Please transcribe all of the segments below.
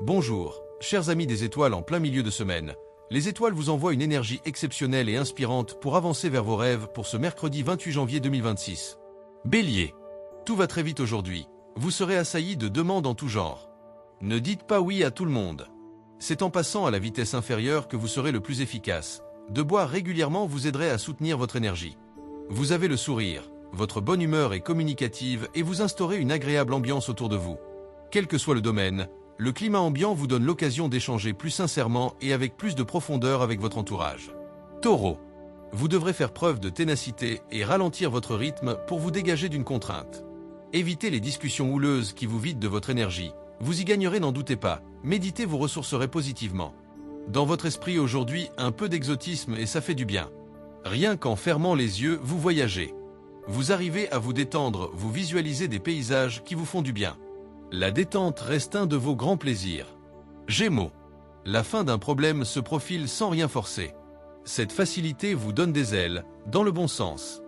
Bonjour, chers amis des étoiles en plein milieu de semaine. Les étoiles vous envoient une énergie exceptionnelle et inspirante pour avancer vers vos rêves pour ce mercredi 28 janvier 2026. Bélier. Tout va très vite aujourd'hui. Vous serez assailli de demandes en tout genre. Ne dites pas oui à tout le monde. C'est en passant à la vitesse inférieure que vous serez le plus efficace. De boire régulièrement vous aiderait à soutenir votre énergie. Vous avez le sourire, votre bonne humeur est communicative et vous instaurez une agréable ambiance autour de vous. Quel que soit le domaine, le climat ambiant vous donne l'occasion d'échanger plus sincèrement et avec plus de profondeur avec votre entourage. Taureau. Vous devrez faire preuve de ténacité et ralentir votre rythme pour vous dégager d'une contrainte. Évitez les discussions houleuses qui vous vident de votre énergie. Vous y gagnerez, n'en doutez pas. Méditer vous ressourcerait positivement. Dans votre esprit aujourd'hui, un peu d'exotisme et ça fait du bien. Rien qu'en fermant les yeux, vous voyagez. Vous arrivez à vous détendre, vous visualisez des paysages qui vous font du bien. La détente reste un de vos grands plaisirs. Gémeaux. La fin d'un problème se profile sans rien forcer. Cette facilité vous donne des ailes, dans le bon sens.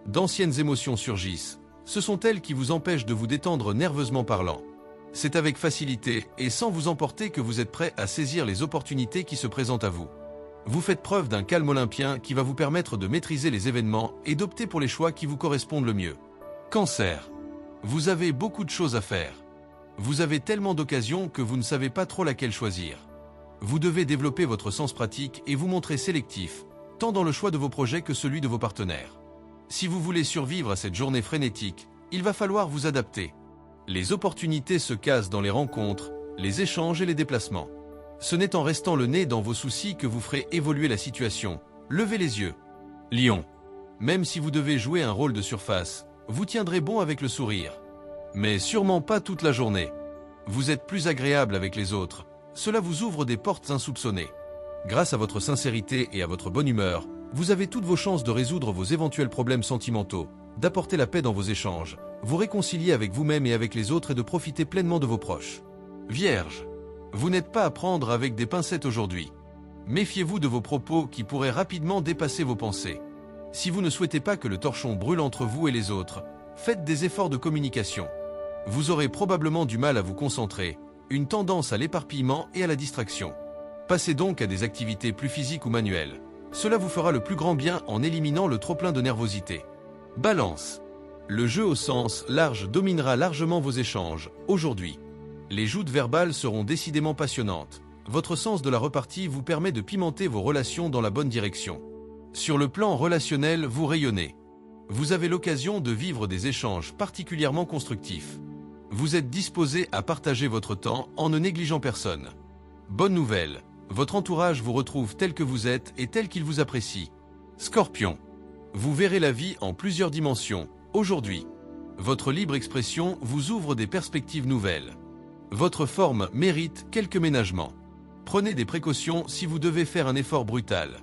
D'anciennes émotions surgissent. Ce sont elles qui vous empêchent de vous détendre nerveusement parlant. C'est avec facilité et sans vous emporter que vous êtes prêt à saisir les opportunités qui se présentent à vous. Vous faites preuve d'un calme olympien qui va vous permettre de maîtriser les événements et d'opter pour les choix qui vous correspondent le mieux. Cancer. Vous avez beaucoup de choses à faire. Vous avez tellement d'occasions que vous ne savez pas trop laquelle choisir. Vous devez développer votre sens pratique et vous montrer sélectif, tant dans le choix de vos projets que celui de vos partenaires. Si vous voulez survivre à cette journée frénétique, il va falloir vous adapter. Les opportunités se cassent dans les rencontres, les échanges et les déplacements. Ce n'est en restant le nez dans vos soucis que vous ferez évoluer la situation. Levez les yeux. Lion. Même si vous devez jouer un rôle de surface, vous tiendrez bon avec le sourire. Mais sûrement pas toute la journée. Vous êtes plus agréable avec les autres. Cela vous ouvre des portes insoupçonnées. Grâce à votre sincérité et à votre bonne humeur, vous avez toutes vos chances de résoudre vos éventuels problèmes sentimentaux, d'apporter la paix dans vos échanges, vous réconcilier avec vous-même et avec les autres et de profiter pleinement de vos proches. Vierge. Vous n'êtes pas à prendre avec des pincettes aujourd'hui. Méfiez-vous de vos propos qui pourraient rapidement dépasser vos pensées. Si vous ne souhaitez pas que le torchon brûle entre vous et les autres, faites des efforts de communication. Vous aurez probablement du mal à vous concentrer, une tendance à l'éparpillement et à la distraction. Passez donc à des activités plus physiques ou manuelles. Cela vous fera le plus grand bien en éliminant le trop-plein de nervosité. Balance. Le jeu au sens large dominera largement vos échanges, aujourd'hui. Les joutes verbales seront décidément passionnantes. Votre sens de la repartie vous permet de pimenter vos relations dans la bonne direction. Sur le plan relationnel, vous rayonnez. Vous avez l'occasion de vivre des échanges particulièrement constructifs. Vous êtes disposé à partager votre temps en ne négligeant personne. Bonne nouvelle, votre entourage vous retrouve tel que vous êtes et tel qu'il vous apprécie. Scorpion. Vous verrez la vie en plusieurs dimensions, aujourd'hui. Votre libre expression vous ouvre des perspectives nouvelles. Votre forme mérite quelques ménagements. Prenez des précautions si vous devez faire un effort brutal.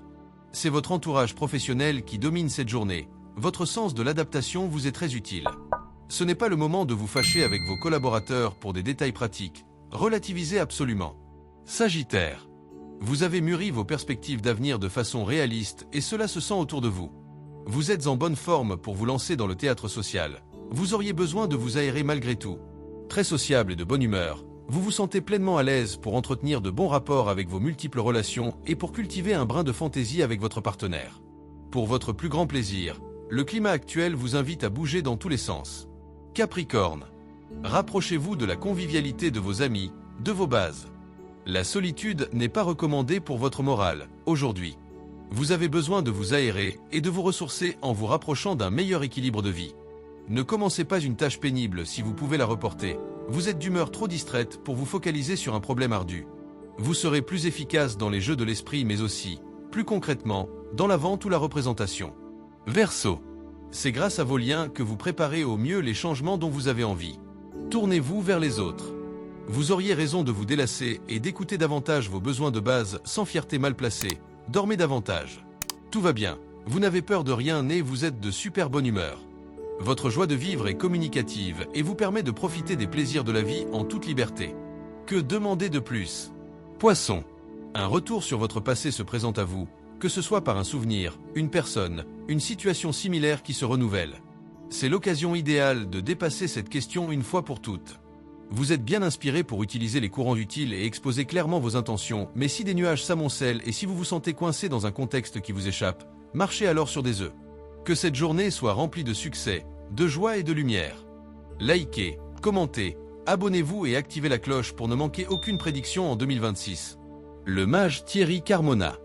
C'est votre entourage professionnel qui domine cette journée. Votre sens de l'adaptation vous est très utile. Ce n'est pas le moment de vous fâcher avec vos collaborateurs pour des détails pratiques. Relativisez absolument. Sagittaire. Vous avez mûri vos perspectives d'avenir de façon réaliste et cela se sent autour de vous. Vous êtes en bonne forme pour vous lancer dans le théâtre social. Vous auriez besoin de vous aérer malgré tout. Très sociable et de bonne humeur, vous vous sentez pleinement à l'aise pour entretenir de bons rapports avec vos multiples relations et pour cultiver un brin de fantaisie avec votre partenaire. Pour votre plus grand plaisir, le climat actuel vous invite à bouger dans tous les sens. Capricorne. Rapprochez-vous de la convivialité de vos amis, de vos bases. La solitude n'est pas recommandée pour votre morale, aujourd'hui. Vous avez besoin de vous aérer et de vous ressourcer en vous rapprochant d'un meilleur équilibre de vie. Ne commencez pas une tâche pénible si vous pouvez la reporter. Vous êtes d'humeur trop distraite pour vous focaliser sur un problème ardu. Vous serez plus efficace dans les jeux de l'esprit mais aussi, plus concrètement, dans la vente ou la représentation. Verseau. C'est grâce à vos liens que vous préparez au mieux les changements dont vous avez envie. Tournez-vous vers les autres. Vous auriez raison de vous délasser et d'écouter davantage vos besoins de base sans fierté mal placée. Dormez davantage. Tout va bien. Vous n'avez peur de rien et vous êtes de super bonne humeur. Votre joie de vivre est communicative et vous permet de profiter des plaisirs de la vie en toute liberté. Que demander de plus? Poisson. Un retour sur votre passé se présente à vous, que ce soit par un souvenir, une personne, une situation similaire qui se renouvelle. C'est l'occasion idéale de dépasser cette question une fois pour toutes. Vous êtes bien inspiré pour utiliser les courants utiles et exposer clairement vos intentions, mais si des nuages s'amoncellent et si vous vous sentez coincé dans un contexte qui vous échappe, marchez alors sur des œufs. Que cette journée soit remplie de succès, de joie et de lumière. Likez, commentez, abonnez-vous et activez la cloche pour ne manquer aucune prédiction en 2026. Le mage Thierry Carmona.